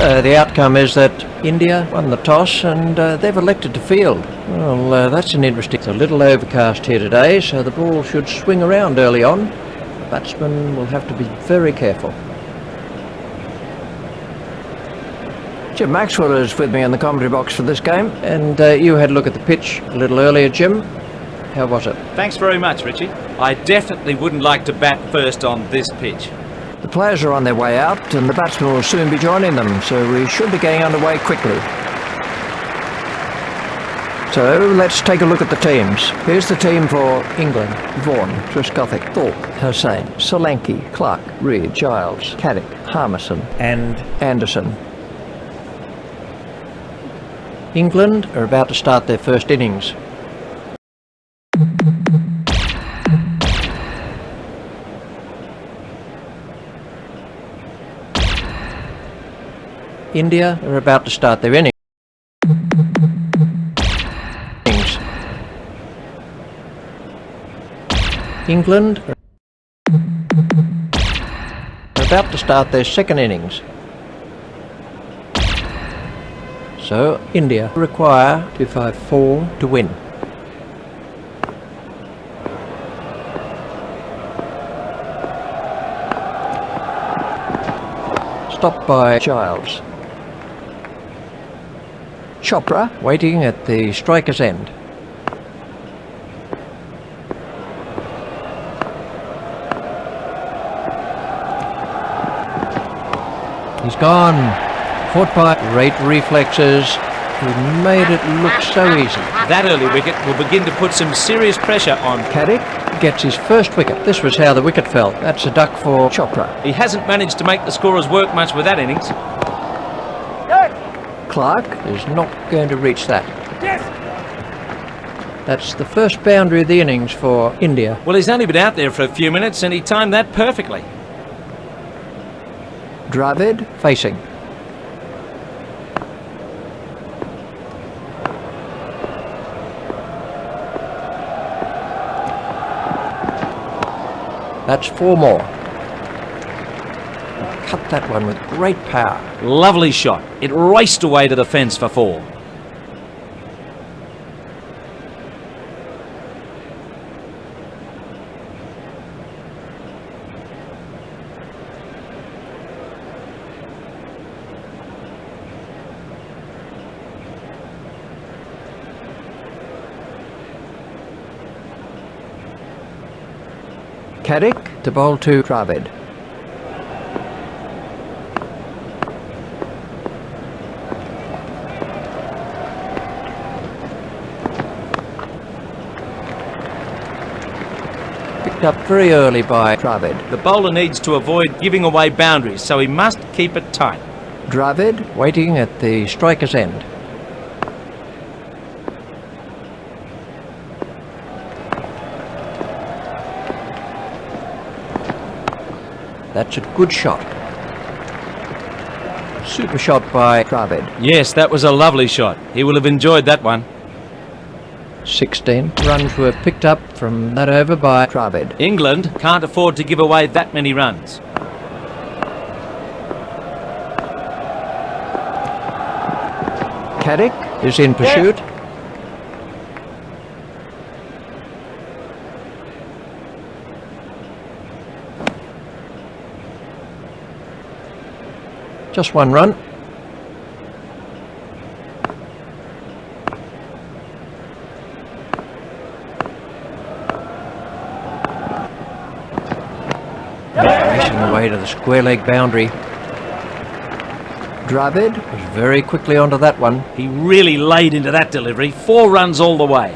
So the outcome is that India won the toss and they've elected to field. Well, that's an interesting... It's a little overcast here today, so the ball should swing around early on. The batsman will have to be very careful. Jim Maxwell is with me in the commentary box for this game, and you had a look at the pitch a little earlier, Jim. How was it? Thanks very much, Richie. I definitely wouldn't like to bat first on this pitch. The players are on their way out and the batsmen will soon be joining them, so we should be getting underway quickly. So let's take a look at the teams. Here's the team for England: Vaughan, Trescothick, Thorpe, Hossain, Solanke, Clark, Reid, Giles, Caddick, Harmison and Anderson. England are about to start their first innings. India are about to start their innings. England are about to start their second innings. So India require 254 to win. Stopped by Giles. Chopra waiting at the striker's end. He's gone. Caught by great reflexes. He made it look so easy. That early wicket will begin to put some serious pressure on. Caddick gets his first wicket. This was how the wicket fell. That's a duck for Chopra. He hasn't managed to make the scorers work much with that innings. Clark is not going to reach that. Yes. That's the first boundary of the innings for India. Well, he's only been out there for a few minutes and he timed that perfectly. Dravid facing. That's 4 more. Cut that one with great power. Lovely shot. It raced away to the fence for 4. Caddick to bowl to Dravid. Picked up very early by Dravid. The bowler needs to avoid giving away boundaries, so he must keep it tight. Dravid waiting at the striker's end. That's a good shot. Super shot by Dravid. Yes, that was a lovely shot. He will have enjoyed that one. 16 runs were picked up from that over by Dravid. England can't afford to give away that many runs. Caddick is in pursuit. Just 1 run. Racing away to the square leg boundary. Dravid was very quickly onto that one. He really laid into that delivery. 4 runs all the way.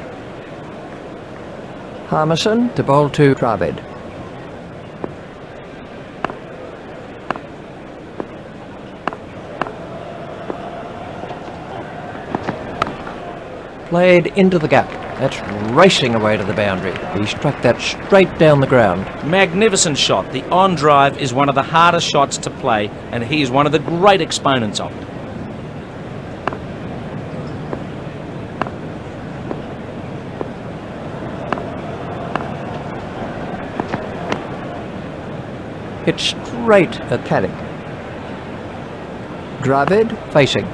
Harmison to bowl to Dravid. Played into the gap. That's racing away to the boundary. He struck that straight down the ground. Magnificent shot. The on drive is one of the hardest shots to play, and he is one of the great exponents of it. Hit straight at Caddick. Dravid facing.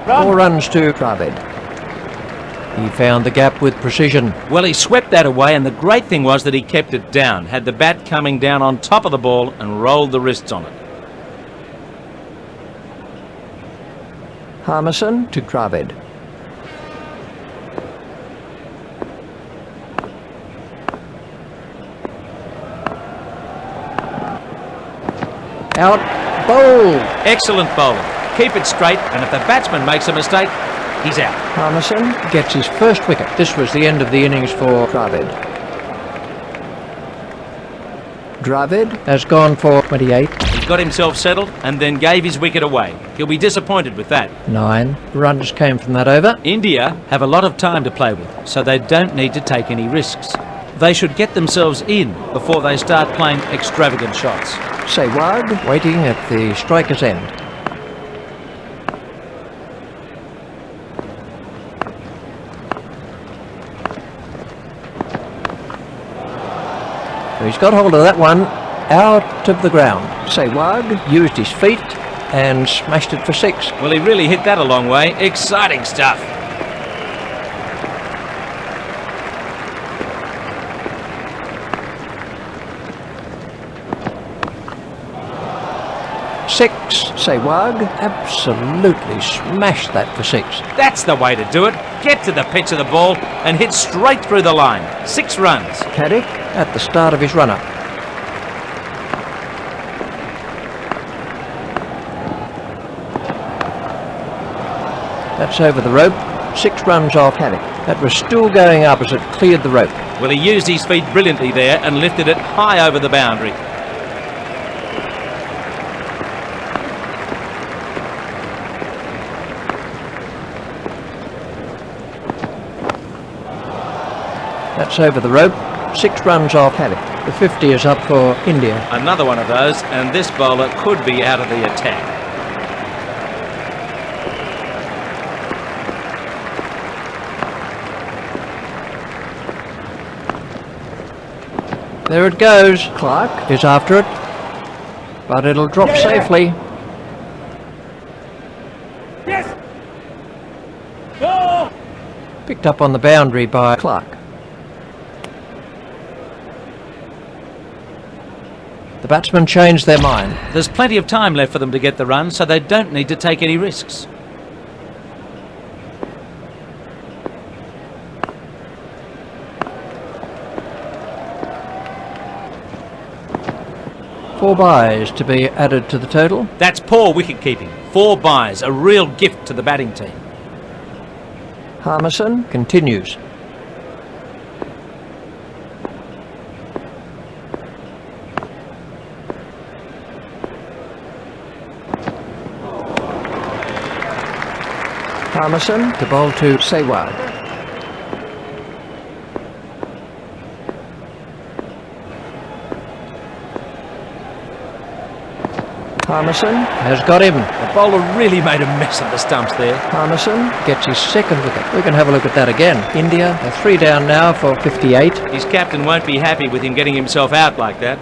Run. 4 runs to Dravid. He found the gap with precision. Well, he swept that away, and the great thing was that he kept it down, had the bat coming down on top of the ball and rolled the wrists on it. Harmison to Dravid. Out, bowl. Excellent bowling. Keep it straight, and if the batsman makes a mistake, he's out. Harmison gets his first wicket. This was the end of the innings for Dravid. Dravid has gone for 28. He got himself settled and then gave his wicket away. He'll be disappointed with that. 9 runs came from that over. India have a lot of time to play with, so they don't need to take any risks. They should get themselves in before they start playing extravagant shots. Sehwag waiting at the striker's end. He's got hold of that one, out of the ground. Sehwag used his feet and smashed it for 6. Well, he really hit that a long way. Exciting stuff. Six. Sehwag absolutely smashed that for 6. That's the way to do it. Get to the pitch of the ball and hit straight through the line. 6 runs. Caddick at the start of his run-up. That's over the rope. 6 runs off Caddick. That was still going up as it cleared the rope. Well, he used his feet brilliantly there and lifted it high over the boundary. That's over the rope. 6 runs off Caddick. The 50 is up for India. Another one of those, and this bowler could be out of the attack. There it goes. Clark is after it, but it'll drop safely. Yes. Go. Picked up on the boundary by Clark. The batsmen changed their mind. There's plenty of time left for them to get the run, so they don't need to take any risks. Four byes to be added to the total. That's poor wicket keeping. 4 byes, a real gift to the batting team. Harmison continues. Harmison to bowl to Sehwag. Harmison has got him. The bowler really made a mess of the stumps there. Harmison gets his second wicket. We can have a look at that again. India are 3 down now for 58. His captain won't be happy with him getting himself out like that.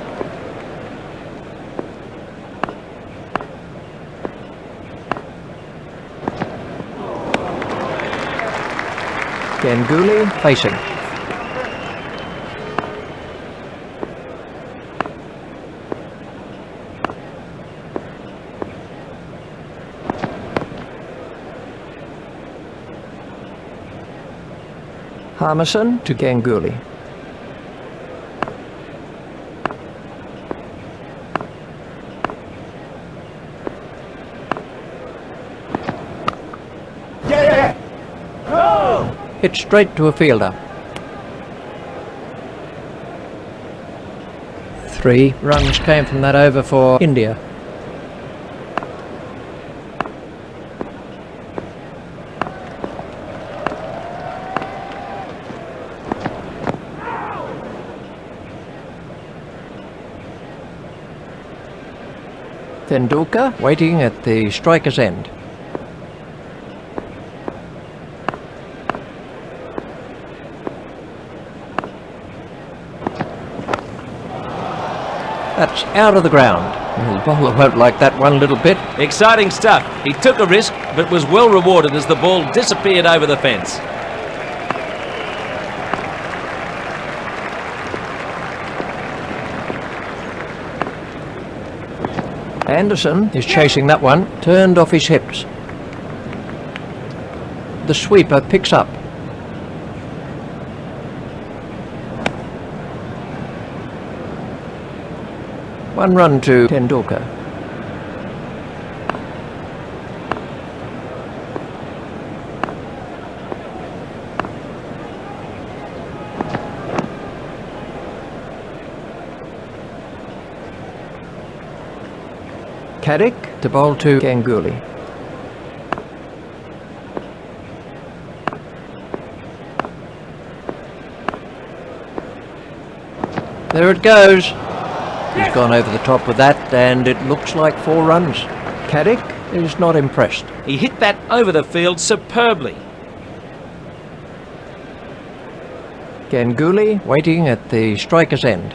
Ganguly facing. Harmison to Ganguly. Hit straight to a fielder. 3 runs came from that over for India. Tendulkar waiting at the striker's end. That's out of the ground. Well, the bowler won't like that one little bit. Exciting stuff. He took a risk, but was well rewarded as the ball disappeared over the fence. Anderson is chasing that one, turned off his hips. The sweeper picks up. One run to Tendulkar. Caddick to bowl to Ganguly. There it goes. He's gone over the top with that, and it looks like 4 runs. Caddick is not impressed. He hit that over the field superbly. Ganguly waiting at the striker's end.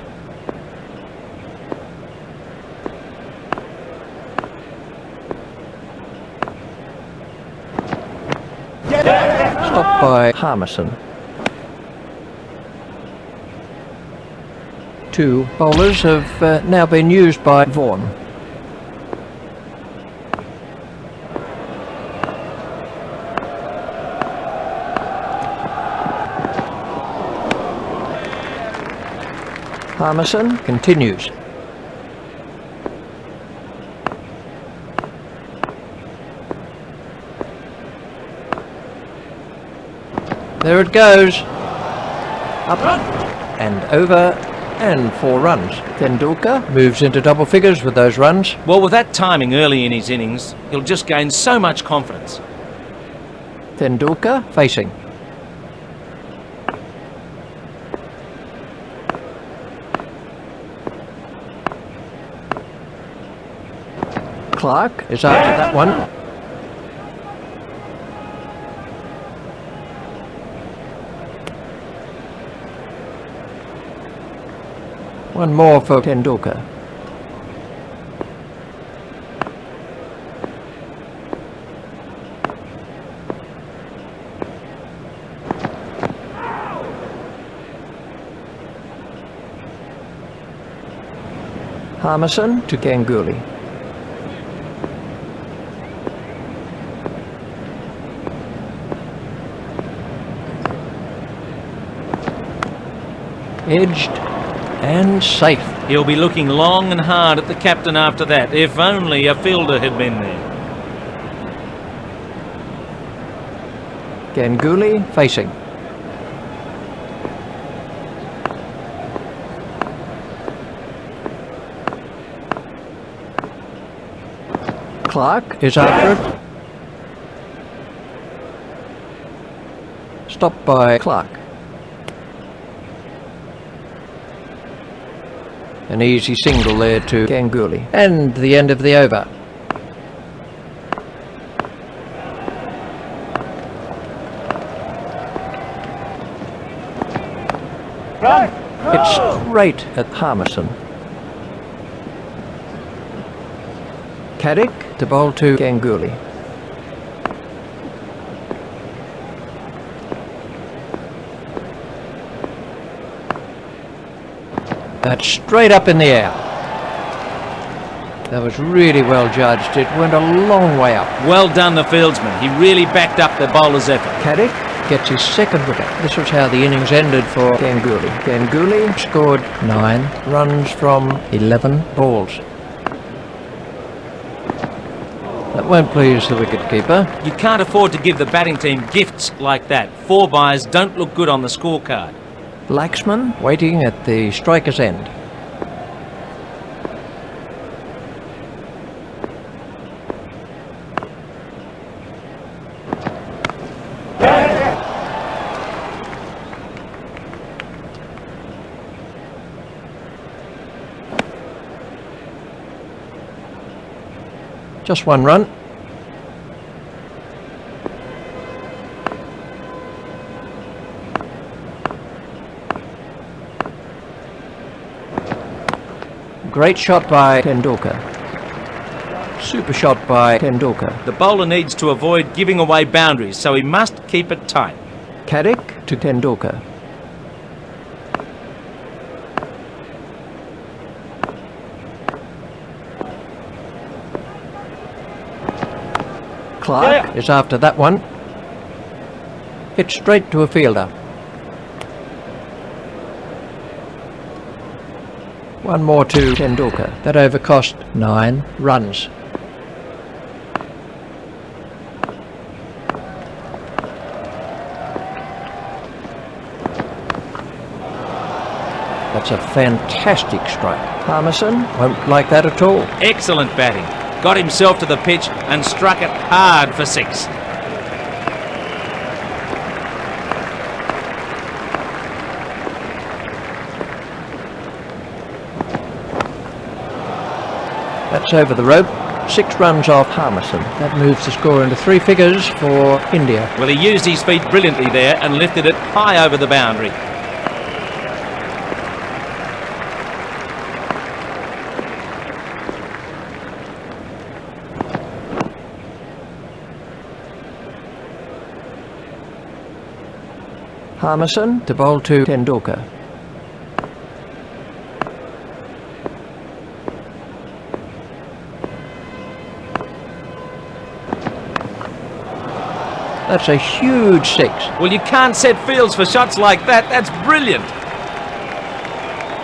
Stopped by Harmison. 2 bowlers have now been used by Vaughan. Harmison continues. There it goes. Up and over and 4 runs. Tendulkar moves into double figures with those runs. Well, with that timing early in his innings, he'll just gain so much confidence. Tendulkar facing. Clark is after that one. One more for Tendulkar. Harmison to Ganguly. Edged and safe. He'll be looking long and hard at the captain after that. If only a fielder had been there. Ganguly facing. Clark is after it. Stopped by Clark. An easy single there to Ganguly. And the end of the over. It's straight at Harmison. Caddick to bowl to Ganguly. That's straight up in the air. That was really well judged. It went a long way up. Well done, the fieldsman. He really backed up the bowler's effort. Caddick gets his 2nd wicket. This was how the innings ended for Ganguly. Ganguly scored 9 runs from 11 balls. That won't please the wicketkeeper. You can't afford to give the batting team gifts like that. 4 byes don't look good on the scorecard. Laxman waiting at the striker's end. Just 1 run. Great shot by Tendulkar. Super shot by Tendulkar. The bowler needs to avoid giving away boundaries, so he must keep it tight. Caddick to Tendulkar. Clark is after that one. Hit straight to a fielder. One more to Tendulkar. That over cost 9 runs. That's a fantastic strike. Harmison won't like that at all. Excellent batting. Got himself to the pitch and struck it hard for 6. That's over the rope. 6 runs off Harmison. That moves the score into 3 figures for India. Well, he used his feet brilliantly there and lifted it high over the boundary. Harmison to bowl to Tendulkar. That's a huge 6. Well, you can't set fields for shots like that. That's brilliant.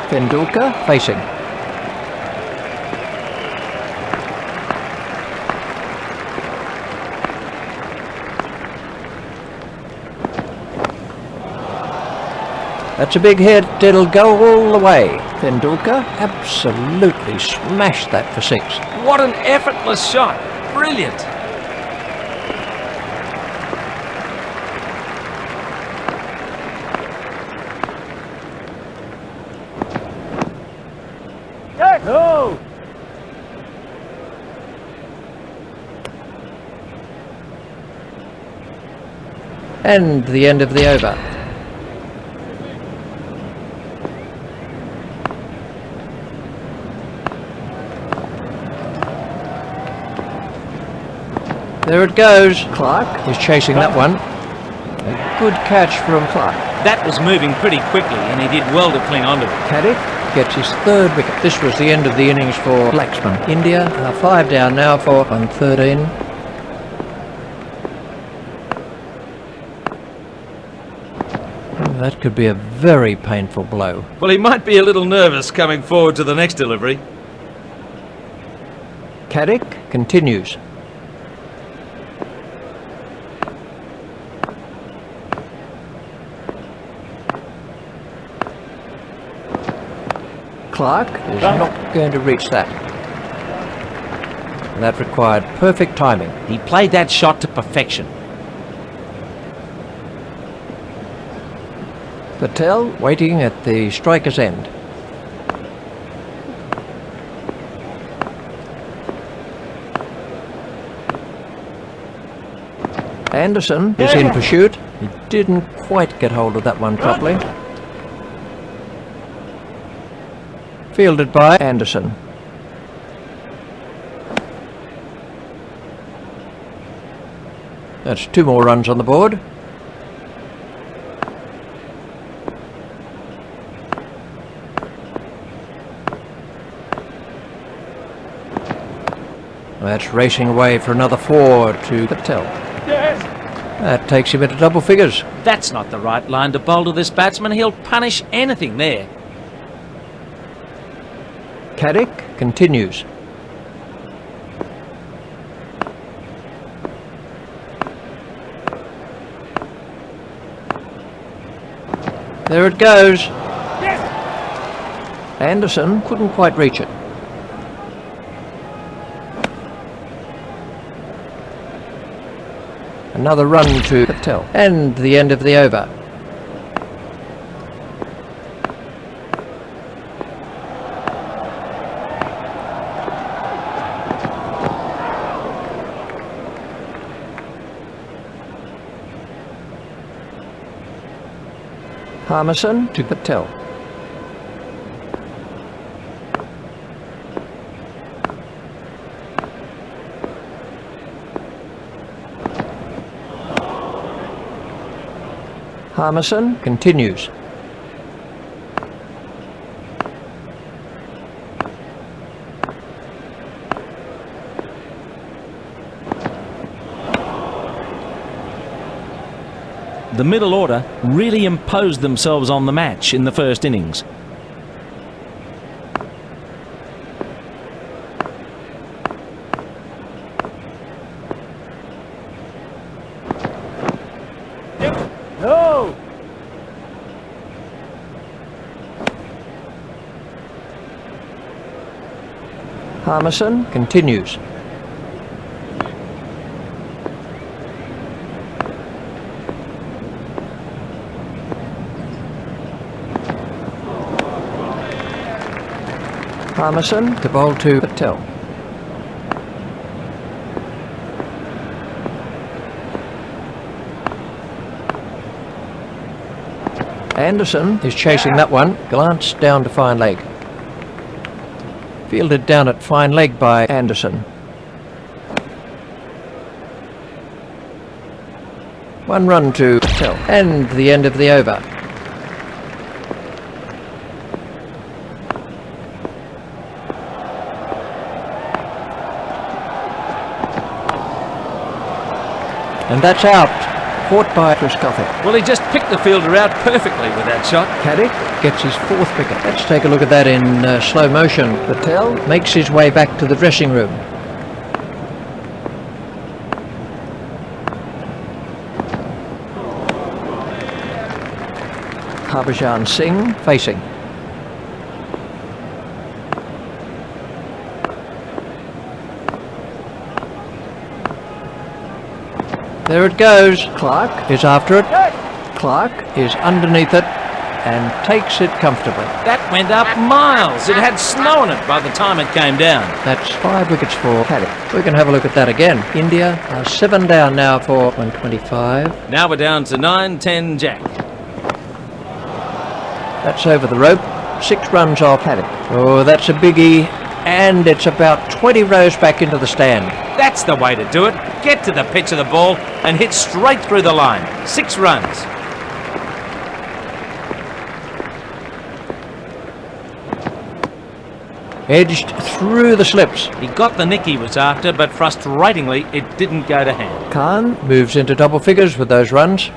Tendulkar facing. That's a big hit. It'll go all the way. Tendulkar absolutely smashed that for 6. What an effortless shot. Brilliant. No! And the end of the over. There it goes. Clark is chasing that one. A good catch from Clark. That was moving pretty quickly and he did well to cling onto it. Caddick gets his 3rd wicket. This was the end of the innings for Blacksman. India are 5 down now for 113. That could be a very painful blow. Well, he might be a little nervous coming forward to the next delivery. Caddick continues. Clark is not going to reach that. That required perfect timing. He played that shot to perfection. Patel waiting at the striker's end. Anderson is in pursuit. He didn't quite get hold of that one properly. Fielded by Anderson. That's 2 more runs on the board. That's racing away for another 4 to Patel. Yes. That takes him into double figures. That's not the right line to bowl to this batsman. He'll punish anything there. Caddick continues. There it goes. Yes. Anderson couldn't quite reach it. Another run to Patel. And the end of the over. Harmison to Patel. Harmison continues. The middle order really imposed themselves on the match in the first innings. No! Harmison continues. Harmison to bowl to Patel. Anderson is chasing that one. Glanced down to fine leg. Fielded down at fine leg by Anderson. One run to Patel. And the end of the over. And that's out. Caught by Triscothick. Well, he just picked the fielder out perfectly with that shot. Caddick gets his 4th wicket. Let's take a look at that in slow motion. Patel makes his way back to the dressing room. Harbhajan Singh facing. There it goes. Clark is after it. Clark is underneath it and takes it comfortably. That went up miles. It had snow on it by the time it came down. That's 5 wickets for Caddick. We can have a look at that again. India are 7 down now for 125. Now we're down to 9-10 Jack. That's over the rope. 6 runs off Caddick. Oh, that's a biggie. And it's about 20 rows back into the stand. That's the way to do it. Get to the pitch of the ball and hit straight through the line. 6 runs. Edged through the slips. He got the nick he was after, but frustratingly, it didn't go to hand. Khan moves into double figures with those runs.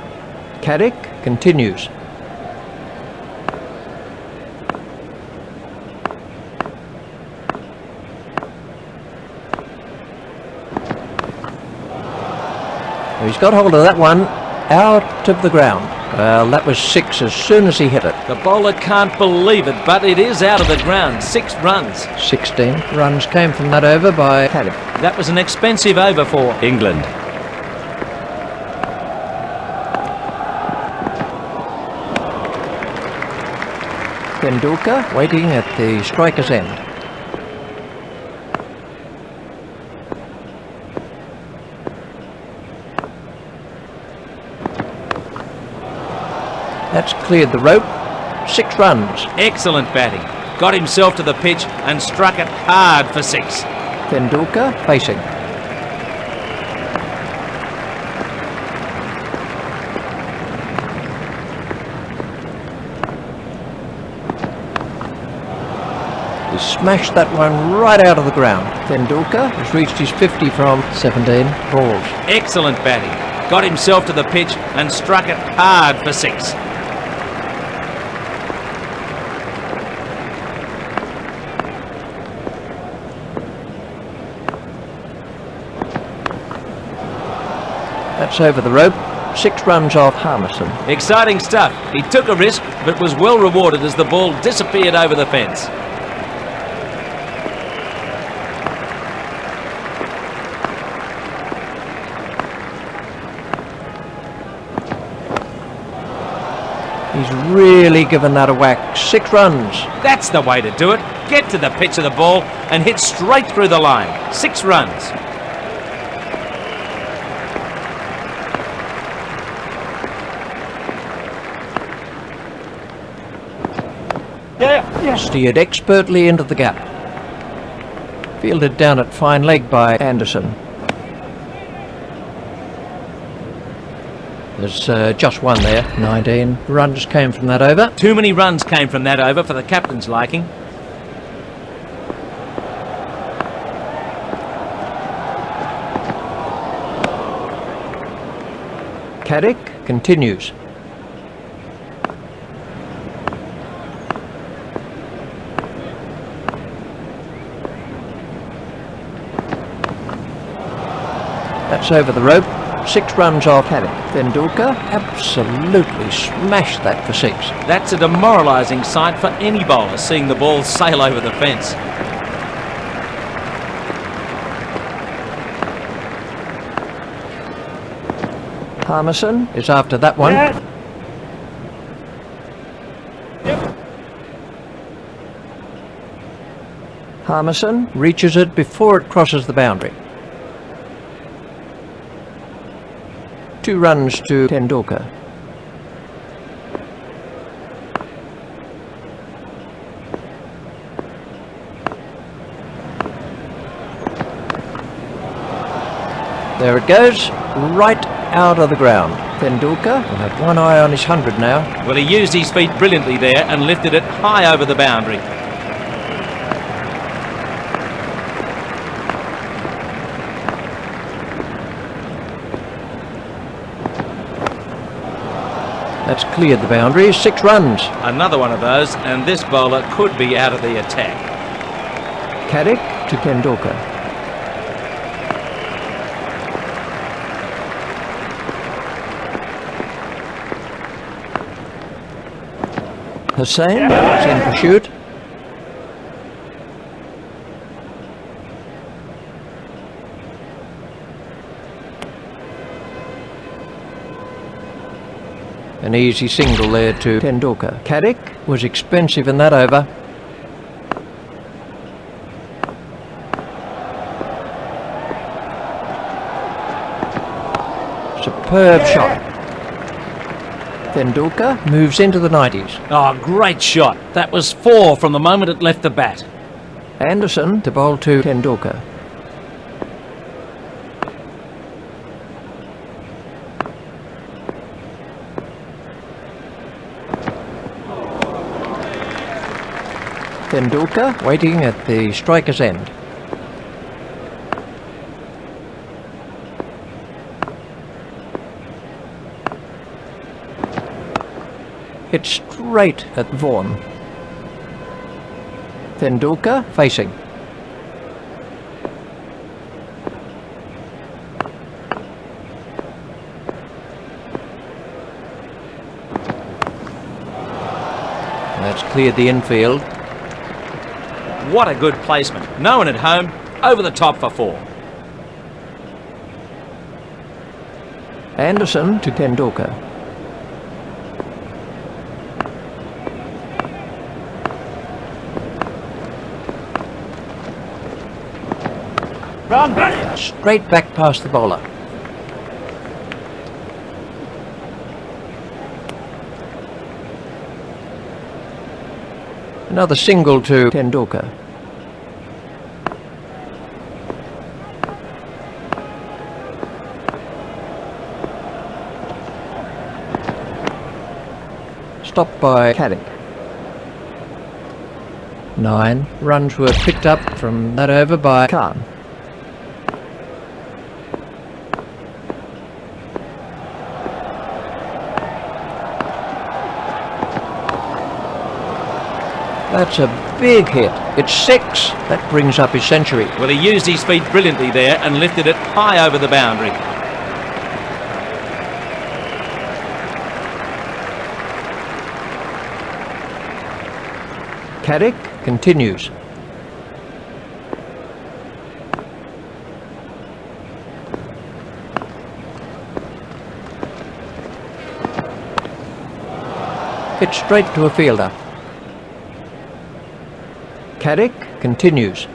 Caddick continues. He's got hold of that one out of the ground. Well, that was 6 as soon as he hit it. The bowler can't believe it, but it is out of the ground. 6 runs. 16 runs came from that over by Caddick. That was an expensive over for England. Tendulkar waiting at the striker's end. That's cleared the rope. 6 runs. Excellent batting. Got himself to the pitch and struck it hard for 6. Tendulkar facing. He smashed that one right out of the ground. Tendulkar has reached his 50 from 17 balls. Excellent batting. Got himself to the pitch and struck it hard for 6. That's over the rope. 6 runs off Harmison. Exciting stuff. He took a risk, but was well rewarded as the ball disappeared over the fence. He's really given that a whack. 6 runs. That's the way to do it. Get to the pitch of the ball and hit straight through the line. 6 runs. Steered expertly into the gap. Fielded down at fine leg by Anderson. There's just one there. 19 runs came from that over. Too many runs came from that over for the captain's liking. Caddick continues. That's over the rope. 6 runs off Caddick. Tendulkar absolutely smashed that for 6. That's a demoralising sight for any bowler, seeing the ball sail over the fence. Harmison is after that one. Yes. Yep. Harmison reaches it before it crosses the boundary. 2 runs to Tendulkar. There it goes, right out of the ground. Tendulkar will have one eye on his 100 now. Well, he used his feet brilliantly there and lifted it high over the boundary. That's cleared the boundary. 6 runs. Another one of those, and this bowler could be out of the attack. Caddick to Tendulkar. Hussain is in pursuit. An easy single there to Tendulkar. Caddick was expensive in that over. Superb shot. Tendulkar moves into the 90s. Oh, great shot. That was 4 from the moment it left the bat. Anderson to bowl to Tendulkar. Tendulkar waiting at the striker's end. Hit straight at Vaughan. Tendulkar facing. That's cleared the infield. What a good placement. No one at home, over the top for 4. Anderson to Tendulkar. Run. Straight back past the bowler. Another single to Tendulkar. Stopped by Caddick. 9 runs were picked up from that over by Khan. That's a big hit. It's 6. That brings up his century. Well, he used his feet brilliantly there and lifted it high over the boundary. Caddick continues. Hit straight to a fielder. Caddick continues.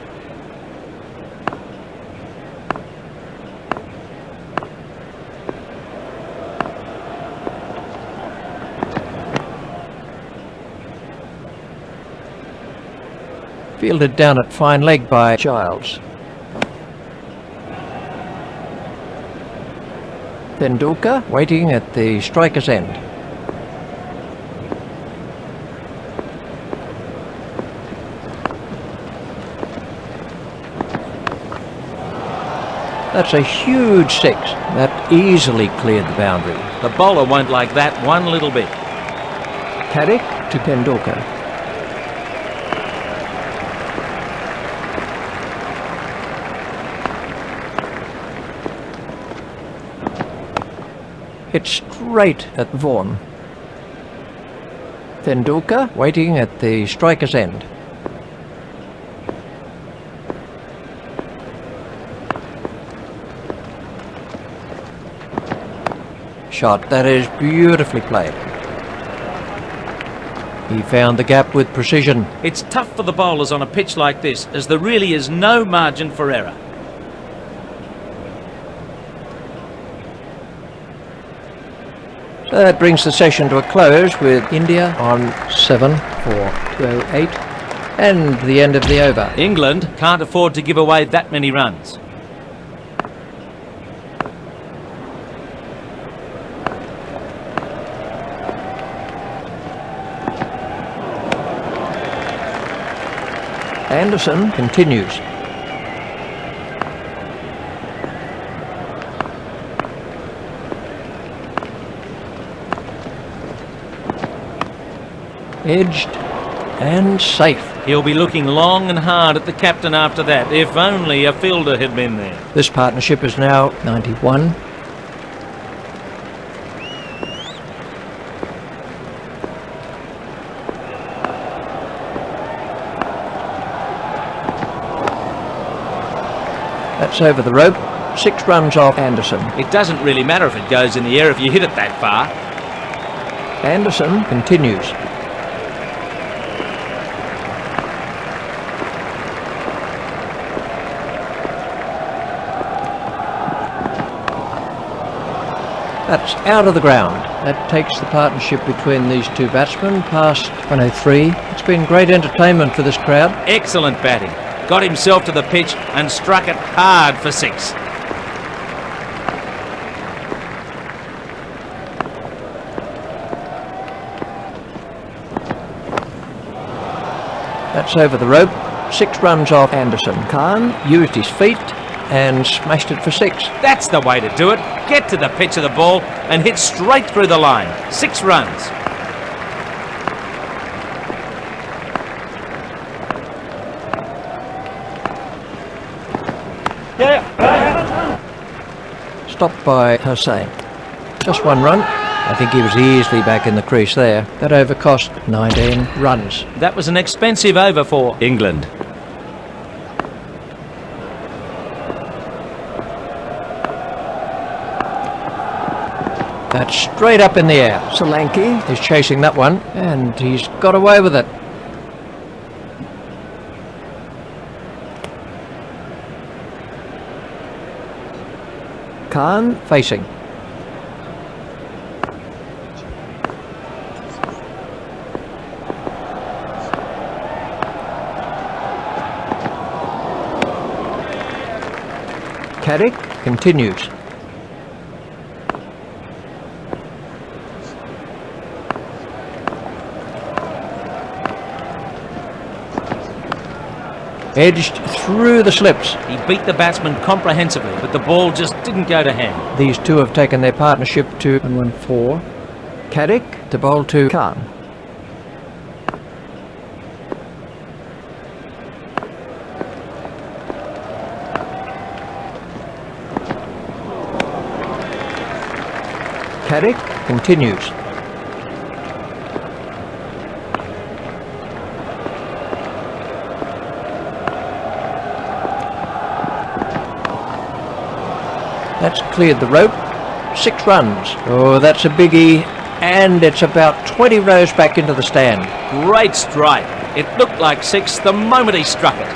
Fielded down at fine leg by Giles. Tendulkar waiting at the striker's end. That's a huge six. That easily cleared the boundary. The bowler won't like that one little bit. Carrick to Tendulkar. Hit straight at Vaughan. Tendulkar waiting at the striker's end. Shot. That is beautifully played. He found the gap with precision. It's tough for the bowlers on a pitch like this, as there really is no margin for error. So that brings the session to a close with India on 7 for 208 and the end of the over. England can't afford to give away that many runs. Anderson continues. Edged and safe. He'll be looking long and hard at the captain after that. If only a fielder had been there. This partnership is now 91. That's over the rope. 6 runs off Anderson. It doesn't really matter if it goes in the air if you hit it that far. Anderson continues. That's out of the ground. That takes the partnership between these two batsmen past 103. It's been great entertainment for this crowd. Excellent batting. Got himself to the pitch and struck it hard for 6. That's over the rope. 6 runs off Anderson. Khan used his feet and smashed it for 6. That's the way to do it. Get to the pitch of the ball and hit straight through the line. 6 runs. Stopped by Hussain. Just 1 run. I think he was easily back in the crease there. That over cost 19 runs. That was an expensive over for England. That's straight up in the air. Solanki is chasing that one and he's got away with it. Khan facing. Carrick continues. Edged through the slips. He beat the batsman comprehensively, but the ball just didn't go to hand. These two have taken their partnership to 114. Carrick to bowl to Khan. Carrick continues. That's cleared the rope. 6 runs. Oh, that's a biggie. And it's about 20 rows back into the stand. Great strike. It looked like 6 the moment he struck it.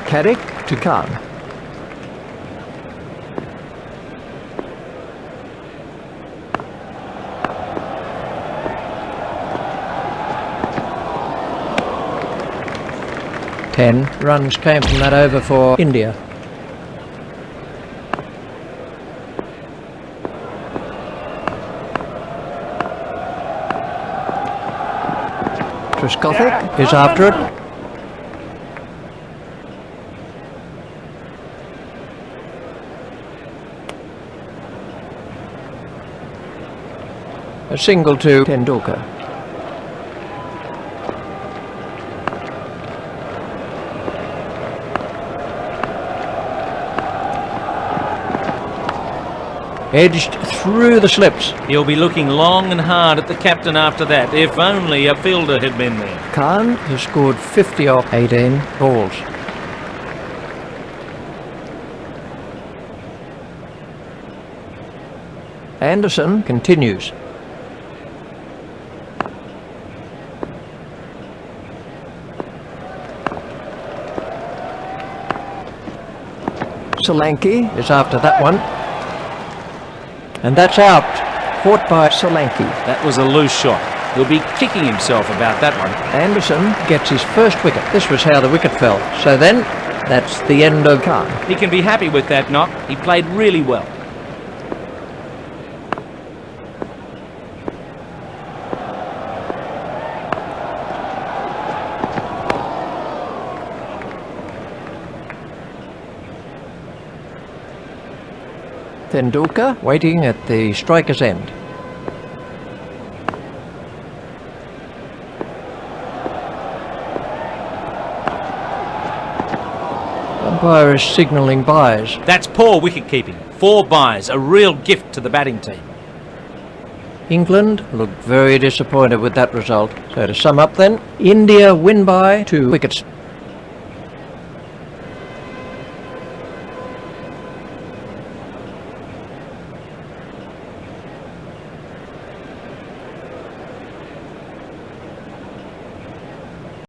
Carrick to Khan. 10 runs came from that over for India. Triscothick is after it. A single to Tendulkar. Edged through the slips. He'll be looking long and hard at the captain after that. If only a fielder had been there. Khan has scored 50 off 18 balls. Anderson continues. Solanki is after that one. And that's out. Caught by Solanki. That was a loose shot. He'll be kicking himself about that one. Anderson gets his first wicket. This was how the wicket fell. So then, that's the end of Khan. He can be happy with that knock. He played really well. Tendulkar waiting at the striker's end. Umpire is signalling byes. That's poor wicket keeping. 4 byes, a real gift to the batting team. England looked very disappointed with that result. So to sum up then, India win by 2 wickets.